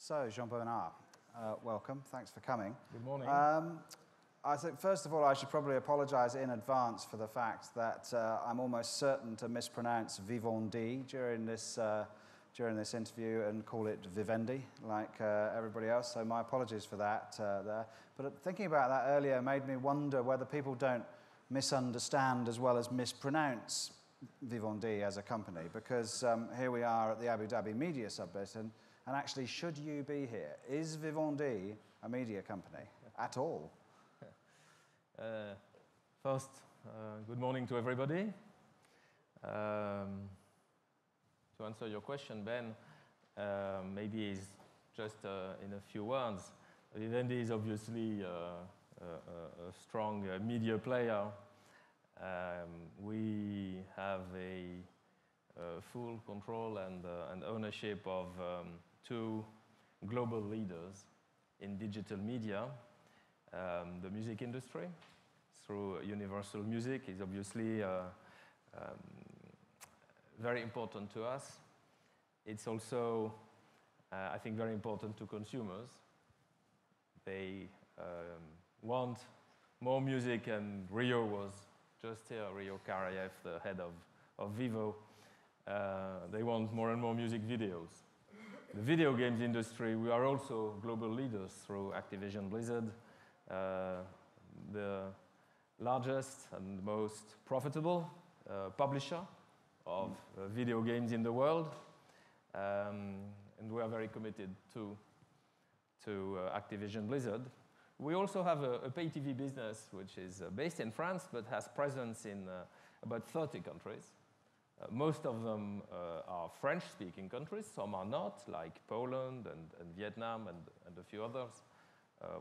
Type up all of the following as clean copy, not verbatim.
So, Jean-Bernard, welcome. Thanks for coming. Good morning. I think, first of all, I should probably apologize in advance for the fact that I'm almost certain to mispronounce Vivendi during this interview and call it Vivendi, like everybody else. So my apologies for that there. But thinking about that earlier made me wonder whether people don't misunderstand as well as mispronounce Vivendi as a company, because here we are at the Abu Dhabi Media Summit, and actually, should you be here? Is Vivendi a media company at all? First, good morning to everybody. To answer your question, Ben, maybe it's just in a few words. Vivendi is obviously a strong media player. We have a full control and ownership of two global leaders in digital media. The music industry, through Universal Music, is obviously very important to us. It's also, I think, very important to consumers. They want more music, and Rio was just here, Rio Karayev, the head of Vivo. They want more and more music videos. The video games industry, we are also global leaders through Activision Blizzard, the largest and most profitable publisher of video games in the world. And we are very committed to Activision Blizzard. We also have a pay TV business, which is based in France, but has presence in about 30 countries. Most of them are French-speaking countries. Some are not, like Poland and Vietnam and a few others,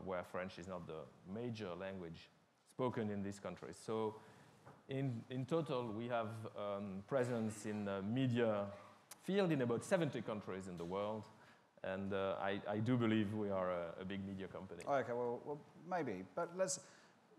where French is not the major language spoken in these countries. So in total, we have presence in the media field in about 70 countries in the world. And I do believe we are a big media company. Okay, well, maybe. But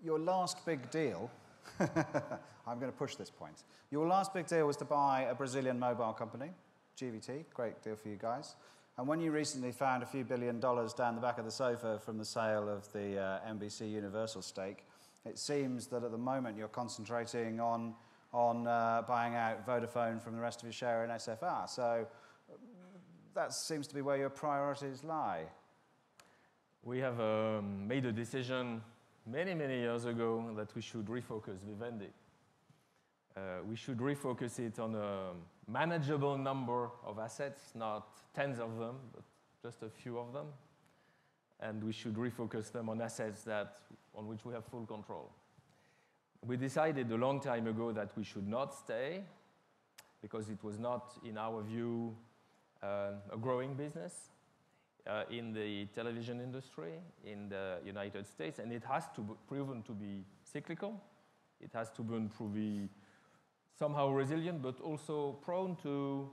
your last big deal, I'm going to push this point. Your last big deal was to buy a Brazilian mobile company, GVT, great deal for you guys. And when you recently found a few $1 billion down the back of the sofa from the sale of the NBC Universal stake, it seems that at the moment you're concentrating on buying out Vodafone from the rest of your share in SFR. So that seems to be where your priorities lie. We have made a decision many, many years ago that we should refocus Vivendi. We should refocus it on a manageable number of assets, not tens of them, but just a few of them. And we should refocus them on assets on which we have full control. We decided a long time ago that we should not stay, because it was not, in our view, a growing business in the television industry in the United States, and it has to be proven to be cyclical. It has to be somehow resilient, but also prone to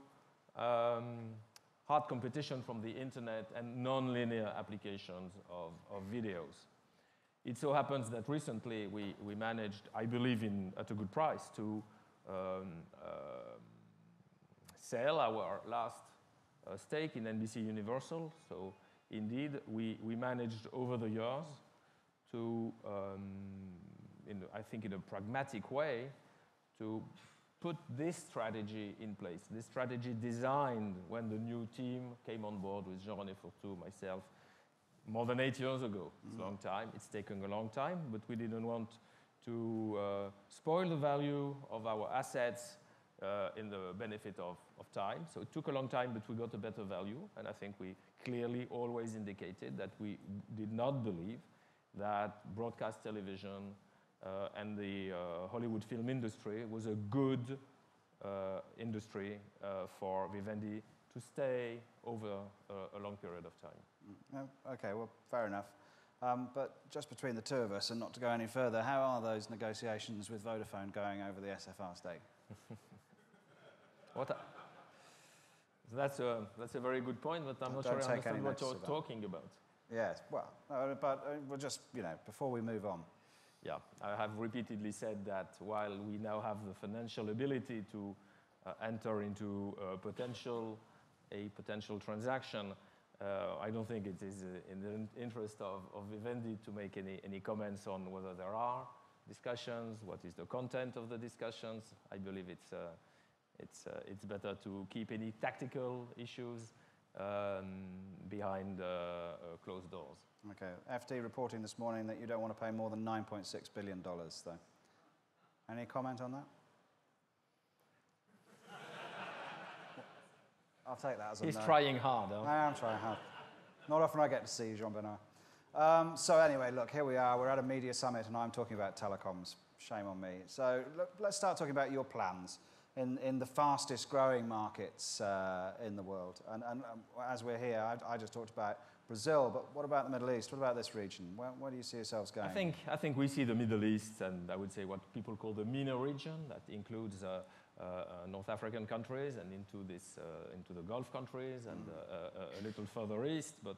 hard competition from the internet and non-linear applications of videos. It so happens that recently we managed, I believe at a good price, to sell our last stake in NBC Universal. So indeed, we managed over the years to, I think in a pragmatic way, to put this strategy in place. This strategy designed when the new team came on board with Jean-René Fourtou, myself, more than 8 years ago. It's a long time. It's taken a long time, but we didn't want to spoil the value of our assets in the benefit of time. So it took a long time, but we got a better value. And I think we clearly always indicated that we did not believe that broadcast television and the Hollywood film industry was a good industry for Vivendi to stay over a long period of time. Okay, well, fair enough. But just between the two of us, and not to go any further, how are those negotiations with Vodafone going over the SFR stake? That's a very good point, but I'm not sure I understand what you're talking about. Yes, well, but we'll just, before we move on. Yeah, I have repeatedly said that while we now have the financial ability to enter into a potential transaction, I don't think it is in the interest of Vivendi to make any comments on whether there are discussions, what is the content of the discussions. I believe it's better to keep any tactical issues behind closed doors. Okay. FT reporting this morning that you don't want to pay more than $9.6 billion, though. Any comment on that? I'll take that as a no. He's trying hard, huh? I am trying hard. Not often I get to see Jean Bernard. So anyway, look, here we are. We're at a media summit, and I'm talking about telecoms. Shame on me. So look, let's start talking about your plans in the fastest growing markets in the world. And as we're here, I just talked about Brazil, but what about the Middle East? What about this region? Where do you see yourselves going? I think we see the Middle East, and I would say what people call the MENA region. That includes North African countries and into the Gulf countries and a little further east. But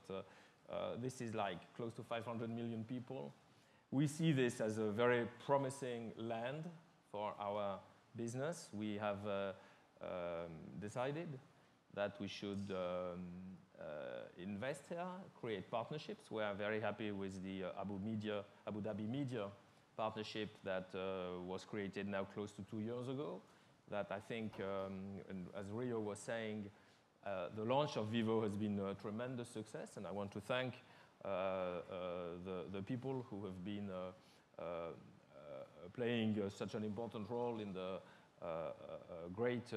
this is like close to 500 million people. We see this as a very promising land for our business. We have decided that we should invest here, create partnerships. We are very happy with the Abu Dhabi Media partnership that was created now close to 2 years ago. That I think, and as Rio was saying, the launch of Vivo has been a tremendous success, and I want to thank the people who have been playing such an important role in the great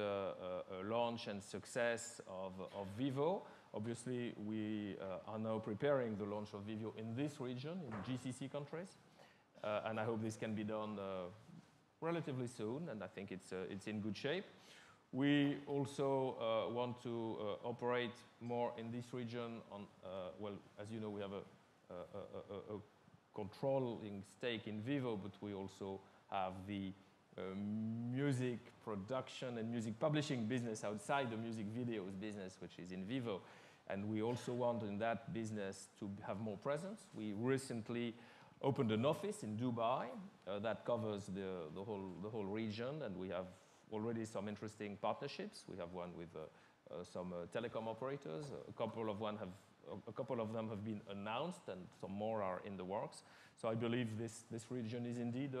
launch and success of Vivo. Obviously, we are now preparing the launch of Vivo in this region, in GCC countries, and I hope this can be done relatively soon, and I think it's in good shape. We also want to operate more in this region. Well, as you know, we have a controlling stake in Vivo, but we also have the music production and music publishing business outside the music videos business, which is in Vivo. And we also want in that business to have more presence. We recently opened an office in Dubai that covers the whole region, and we have already some interesting partnerships. We have one with some telecom operators. A couple of them have been announced, and some more are in the works. So I believe this region is indeed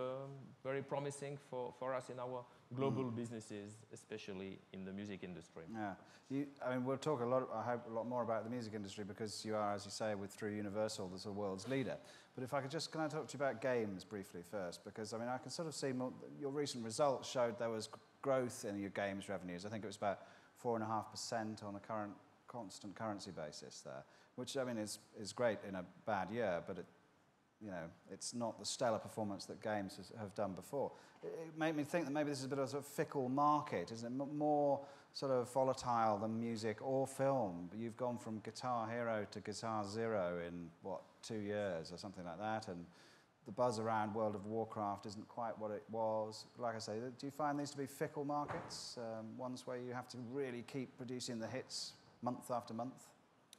very promising for us in our global businesses, especially in the music industry. Yeah, I mean, we'll talk I hope a lot more about the music industry because you are, as you say, through Universal, the world's leader. But if I could can I talk to you about games briefly first? Because I mean, I can sort of see your recent results showed there was growth in your games revenues. I think it was about 4.5% on a current constant currency basis there, which I mean is great in a bad year, but it's not the stellar performance that games have done before. It made me think that maybe this is a bit of a sort of fickle market, isn't it? More sort of volatile than music or film. But you've gone from Guitar Hero to Guitar Zero in, 2 years or something like that, and the buzz around World of Warcraft isn't quite what it was. Like I say, do you find these to be fickle markets, ones where you have to really keep producing the hits month after month?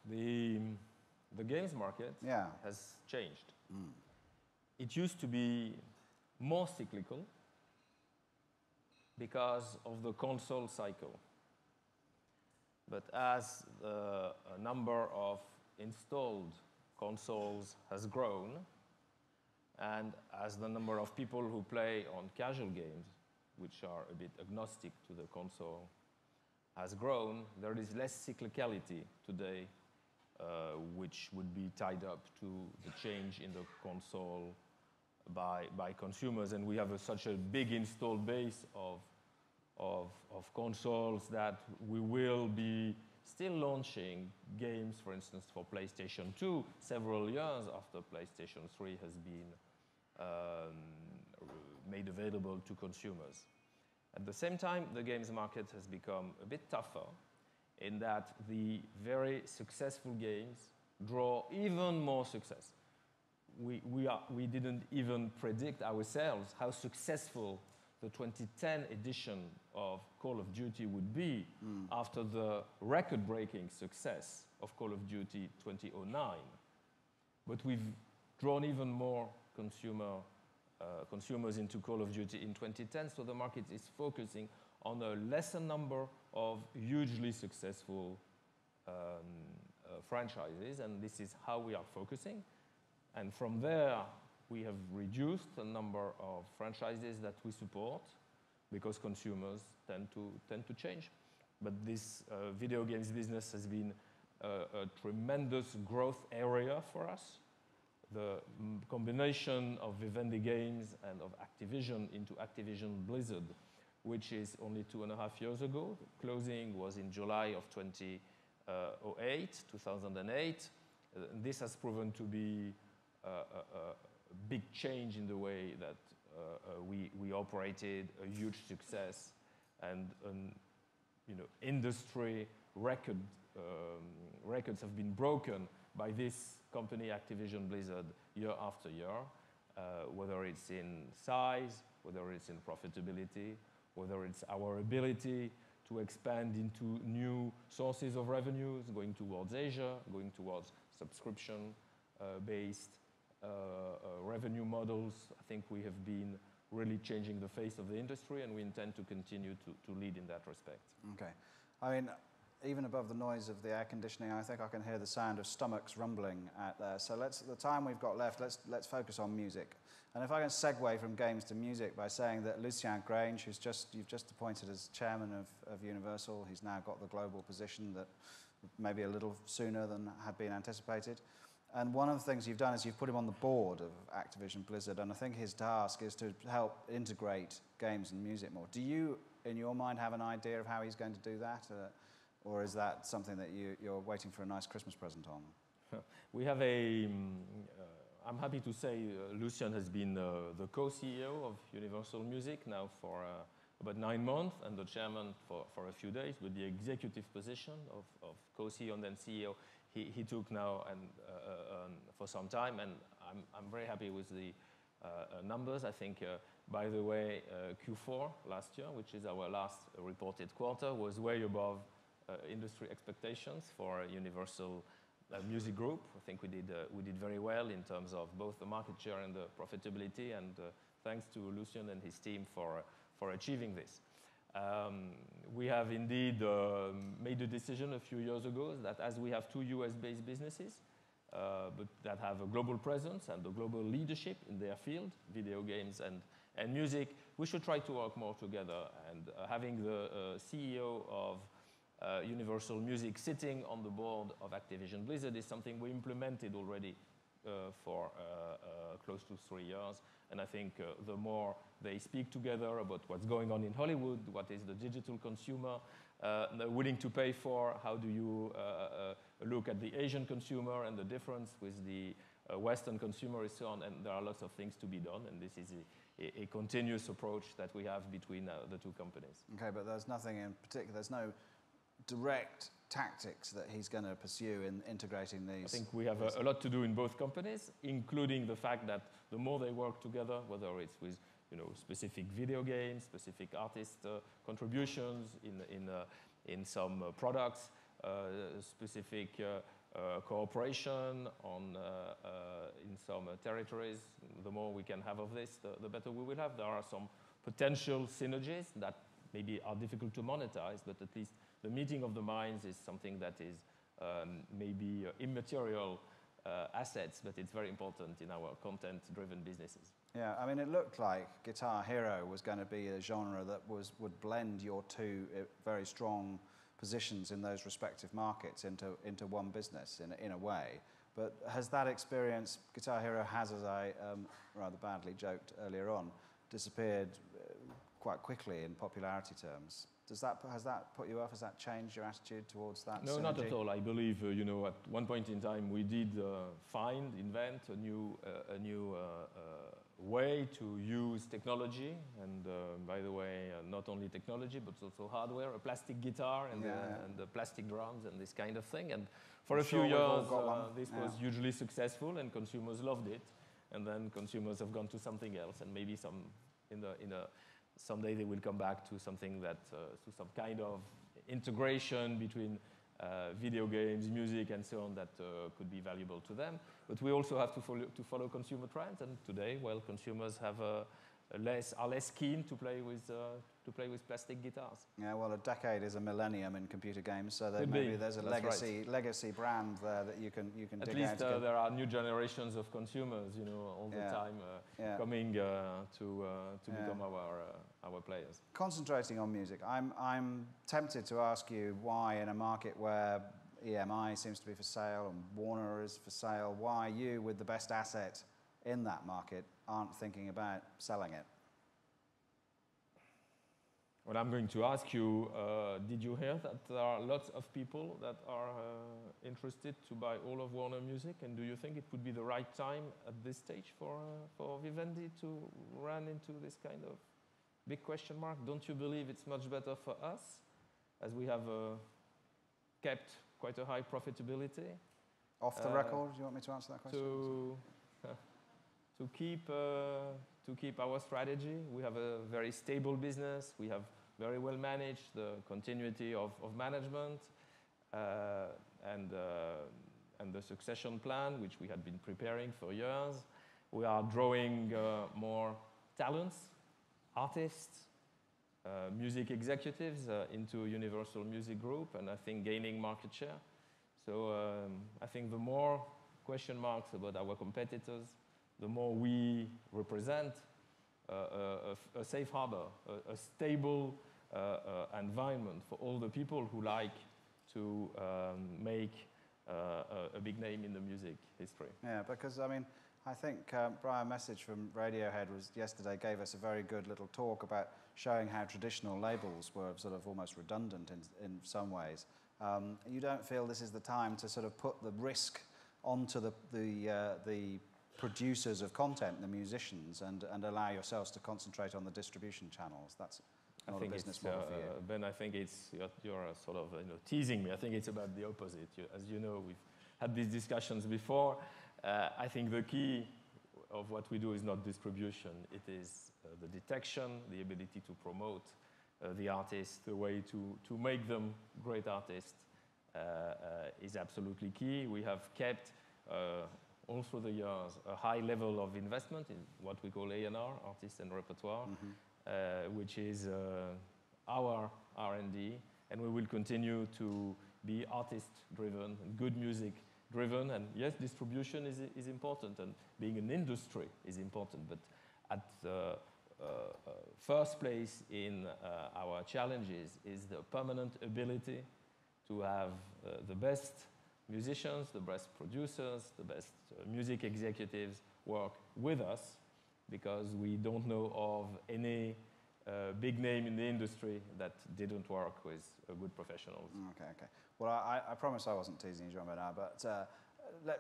The games market has changed. It used to be more cyclical because of the console cycle. But as the number of installed consoles has grown, and as the number of people who play on casual games, which are a bit agnostic to the console, has grown, there is less cyclicality today, which would be tied up to the change in the console by consumers. And we have such a big installed base of consoles that we will be still launching games, for instance, for PlayStation 2 several years after PlayStation 3 has been made available to consumers. At the same time, the games market has become a bit tougher in that the very successful games draw even more success. We didn't even predict ourselves how successful the 2010 edition of Call of Duty would be after the record-breaking success of Call of Duty 2009. But we've drawn even more consumers into Call of Duty in 2010, so the market is focusing on a lesser number of hugely successful franchises, and this is how we are focusing. And from there, we have reduced the number of franchises that we support because consumers tend to change. But this video games business has been a tremendous growth area for us. The combination of Vivendi Games and of Activision into Activision Blizzard, which is only 2.5 years ago. The closing was in July of 2008. This has proven to be a big change in the way that we operated, a huge success, and industry records have been broken by this company, Activision Blizzard, year after year, whether it's in size, whether it's in profitability, whether it's our ability to expand into new sources of revenues, going towards Asia, going towards subscription-based revenue models. I think we have been really changing the face of the industry, and we intend to continue to lead in that respect. Okay. I mean, even above the noise of the air conditioning, I think I can hear the sound of stomachs rumbling out there. So the time we've got left, let's focus on music. And if I can segue from games to music by saying that Lucien Grange, you've just appointed as chairman of Universal, he's now got the global position that maybe a little sooner than had been anticipated. And one of the things you've done is you've put him on the board of Activision Blizzard, and I think his task is to help integrate games and music more. Do you, in your mind, have an idea of how he's going to do that? Or is that something that you're waiting for a nice Christmas present on? We have I'm happy to say Lucien has been the co-CEO of Universal Music now for about 9 months, and the chairman for a few days, with the executive position of co-CEO and then CEO he took now and for some time, and I'm very happy with the numbers. I think, by the way, Q4 last year, which is our last reported quarter, was way above industry expectations for Universal Music Group. I think we did very well in terms of both the market share and the profitability, and thanks to Lucien and his team for achieving this. We have indeed made a decision a few years ago that as we have 2 US-based businesses, but that have a global presence and a global leadership in their field, video games and music, we should try to work more together. And having the CEO of Universal Music sitting on the board of Activision Blizzard is something we implemented already for close to 3 years. And I think the more they speak together about what's going on in Hollywood, what is the digital consumer willing to pay for, how do you look at the Asian consumer and the difference with the Western consumer and so on, and there are lots of things to be done, and this is a continuous approach that we have between the 2 companies. Okay, but there's nothing in particular, there's no direct tactics that he's going to pursue in integrating these? I think we have a lot to do in both companies, including the fact that the more they work together, whether it's with specific video games, specific artist contributions in some products, specific cooperation in some territories, the more we can have of this, the better we will have. There are some potential synergies that maybe are difficult to monetize, but at least the meeting of the minds is something that is maybe immaterial assets, but it's very important in our content-driven businesses. Yeah, I mean, it looked like Guitar Hero was going to be a genre that would blend your 2 very strong positions in those respective markets into one business in a way. But has that experience, Guitar Hero has, as I rather badly joked earlier on, disappeared quite quickly in popularity terms? Has that put you off? Has that changed your attitude towards that? No, synergy? Not at all. I believe, at one point in time, we did invent a new way to use technology. And by the way, not only technology, but also hardware, a plastic guitar and the plastic drums and this kind of thing. And for a few years, this was hugely successful, and consumers loved it. And then consumers have gone to something else, and maybe someday they will come back to something to some kind of integration between video games, music, and so on that could be valuable to them. But we also have to follow consumer trends. And today, consumers have are less keen to play with plastic guitars. Yeah, well, a decade is a millennium in computer games, so Could maybe be. there's a That's legacy brand there that you can At dig least out. there are new generations of consumers, all the time coming to become our players. Concentrating on music, I'm tempted to ask you why, in a market where EMI seems to be for sale and Warner is for sale, why you, with the best asset in that market, aren't thinking about selling it. Well, I'm going to ask you, did you hear that there are lots of people that are interested to buy all of Warner Music? And do you think it would be the right time at this stage for Vivendi to run into this kind of big question mark? Don't you believe it's much better for us, as we have kept quite a high profitability? Off the record, do you want me to answer that question? To keep our strategy. We have a very stable business. We have very well managed the continuity of management and the succession plan, which we had been preparing for years. We are drawing more talents, artists, music executives into Universal Music Group, and I think gaining market share. So I think the more question marks about our competitors, the more we represent a safe harbor, a stable environment for all the people who like to make a big name in the music history. Yeah, because I think Brian Message from Radiohead yesterday gave us a very good little talk about showing how traditional labels were sort of almost redundant in some ways. You don't feel this is the time to sort of put the risk onto the producers of content, the musicians, and allow yourselves to concentrate on the distribution channels? That's not a business model for you. Ben, I think you're sort of teasing me. I think it's about the opposite. As you know, we've had these discussions before. I think the key of what we do is not distribution. It is the detection, the ability to promote the artists, the way to make them great artists is absolutely key. We have kept all through the years a high level of investment in what we call A&R, artists and repertoire, which is our R&D, and we will continue to be artist-driven, good music-driven, and yes, distribution is important, and being an industry is important, but at the first place in our challenges is the permanent ability to have the best musicians, the best producers, the best music executives work with us, because we don't know of any big name in the industry that didn't work with good professionals. Okay. Well, I promise I wasn't teasing you, Jean-Bernard, but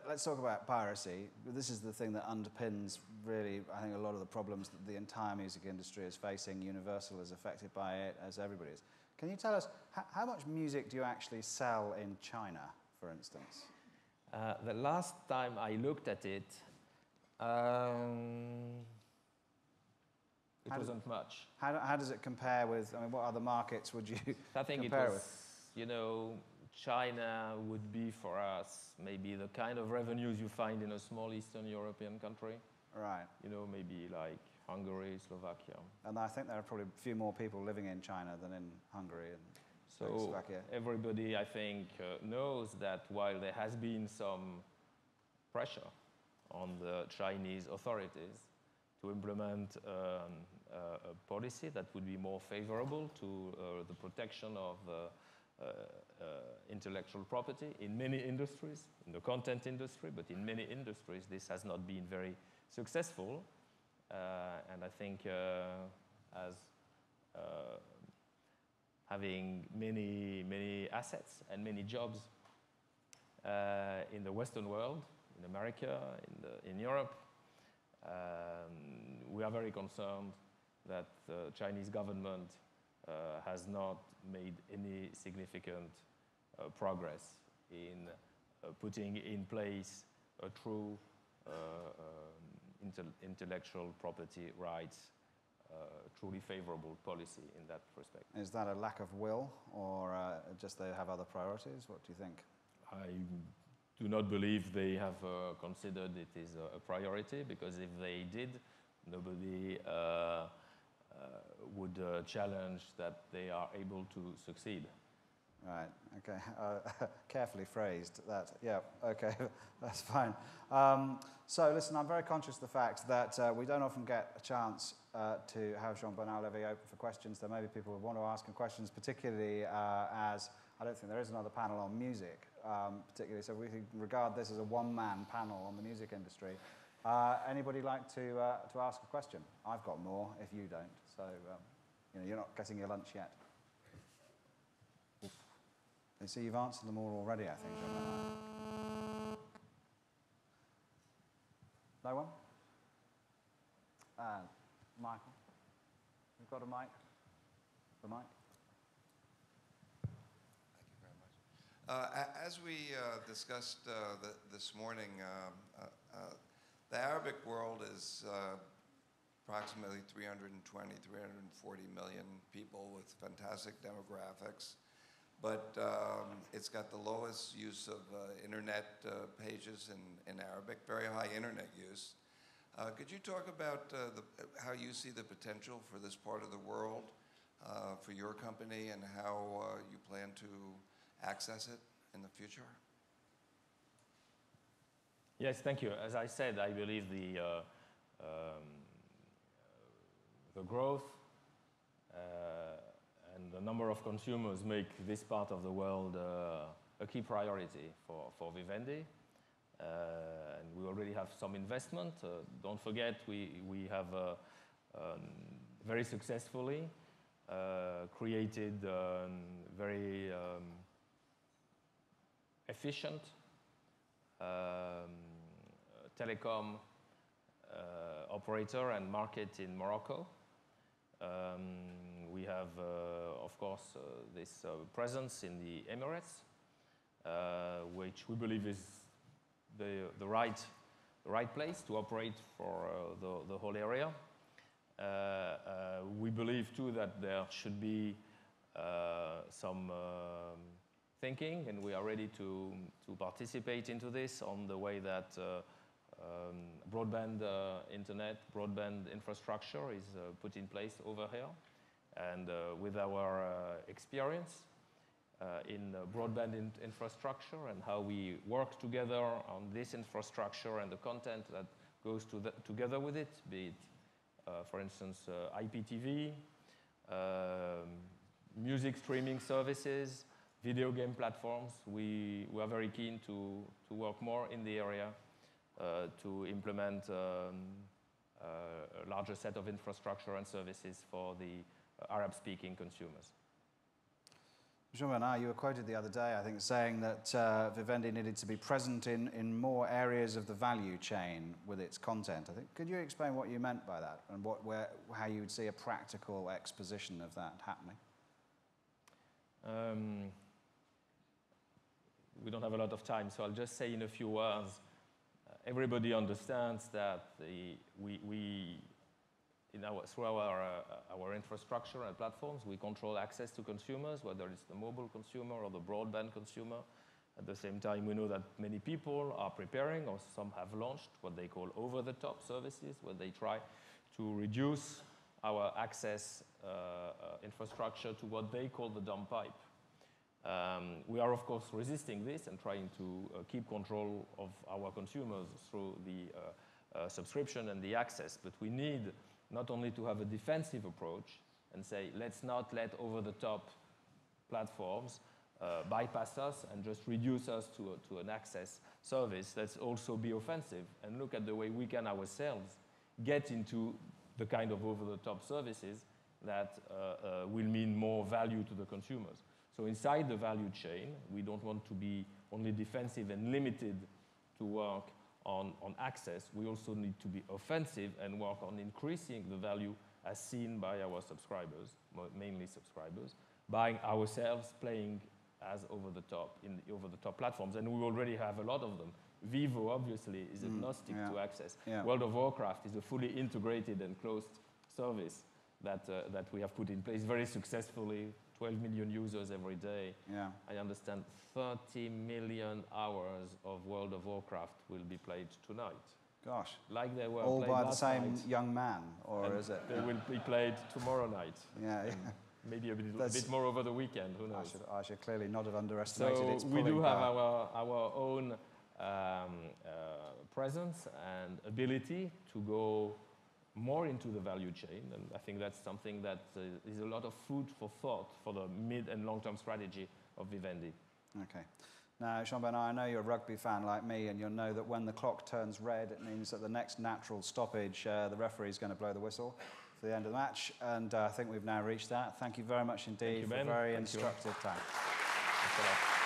let's talk about piracy. This is the thing that underpins, really, I think, a lot of the problems that the entire music industry is facing. Universal is affected by it, as everybody is. Can you tell us, how much music do you actually sell in China, for instance? The last time I looked at it, it wasn't much. How does it compare with, what other markets would you I think compare it was, China would be for us maybe the kind of revenues you find in a small Eastern European country. Right. Maybe like Hungary, Slovakia. And I think there are probably a few more people living in China than in Hungary and Slovakia. Everybody, I think, knows that while there has been some pressure on the Chinese authorities to implement a policy that would be more favorable to the protection of intellectual property in many industries, in the content industry, but in many industries this has not been very successful. And I think as having many assets and many jobs in the Western world, in America, in Europe, we are very concerned that the Chinese government has not made any significant progress in putting in place a true intellectual property rights, truly favorable policy in that respect. Is that a lack of will, or just they have other priorities? What do you think? I do not believe they have considered it is a priority, because if they did, Nobody would challenge that they are able to succeed. Right, okay, carefully phrased that, yeah, okay, that's fine. So listen, I'm very conscious of the fact that we don't often get a chance to have Jean-Bernard Levy open for questions. There may be people who want to ask him questions, particularly as I don't think there is another panel on music, particularly, so we regard this as a one-man panel on the music industry. Anybody like to ask a question? I've got more if you don't, so you know, you're not getting your lunch yet. You see, you've answered them all already, I think, Jean-Bernard. No one? Michael? You've got a mic? The mic? Thank you very much. As we discussed this morning, the Arabic world is approximately 320, 340 million people with fantastic demographics. But it's got the lowest use of internet pages in Arabic, very high internet use. Could you talk about how you see the potential for this part of the world, for your company, and how you plan to access it in the future? Yes, thank you. As I said, I believe the growth and the number of consumers make this part of the world a key priority for Vivendi. And we already have some investment. Don't forget, we have very successfully created very efficient telecom operator and market in Morocco. We have, of course, this presence in the Emirates, which we believe is the right place to operate for the whole area. We believe too that there should be some thinking, and we are ready to participate into this on the way that broadband internet, broadband infrastructure is put in place over here. And with our experience in broadband infrastructure and how we work together on this infrastructure and the content that goes together with it, be it, for instance, IPTV, music streaming services, video game platforms, we are very keen to work more in the area to implement a larger set of infrastructure and services for the Arab-speaking consumers. Jean-Bernard, you were quoted the other day, I think, saying that Vivendi needed to be present in more areas of the value chain with its content. I think, could you explain what you meant by that and how you would see a practical exposition of that happening? We don't have a lot of time, so I'll just say in a few words. Everybody understands that through our infrastructure and platforms, we control access to consumers, whether it's the mobile consumer or the broadband consumer. At the same time, we know that many people are preparing, or some have launched, what they call over-the-top services, where they try to reduce our access infrastructure to what they call the dumb pipe. We are, of course, resisting this and trying to keep control of our consumers through the subscription and the access. But we need not only to have a defensive approach and say, let's not let over-the-top platforms bypass us and just reduce us to an access service. Let's also be offensive and look at the way we can ourselves get into the kind of over-the-top services that will mean more value to the consumers. So inside the value chain, we don't want to be only defensive and limited to work on access. We also need to be offensive and work on increasing the value as seen by our subscribers, mainly subscribers, by ourselves playing as over-the-top in the over-the-top platforms. And we already have a lot of them. Vivo, obviously, is agnostic to access. Yeah. World of Warcraft is a fully integrated and closed service that we have put in place very successfully. 12 million users every day. Yeah. I understand 30 million hours of World of Warcraft will be played tonight. Gosh. like they were All played by the last same night. young man, or And is it? They will be played tomorrow night. Yeah, yeah. Maybe a bit more over the weekend, who knows? I should clearly not have underestimated So its we pulling do have power. our own presence and ability to go more into the value chain, and I think that's something that is a lot of food for thought for the mid and long-term strategy of Vivendi. Okay. Now, Jean-Bernard, I know you're a rugby fan like me, and you'll know that when the clock turns red, it means that the next natural stoppage, the referee is going to blow the whistle for the end of the match, and I think we've now reached that. Thank you very much indeed for a very instructive time. Thanks a lot.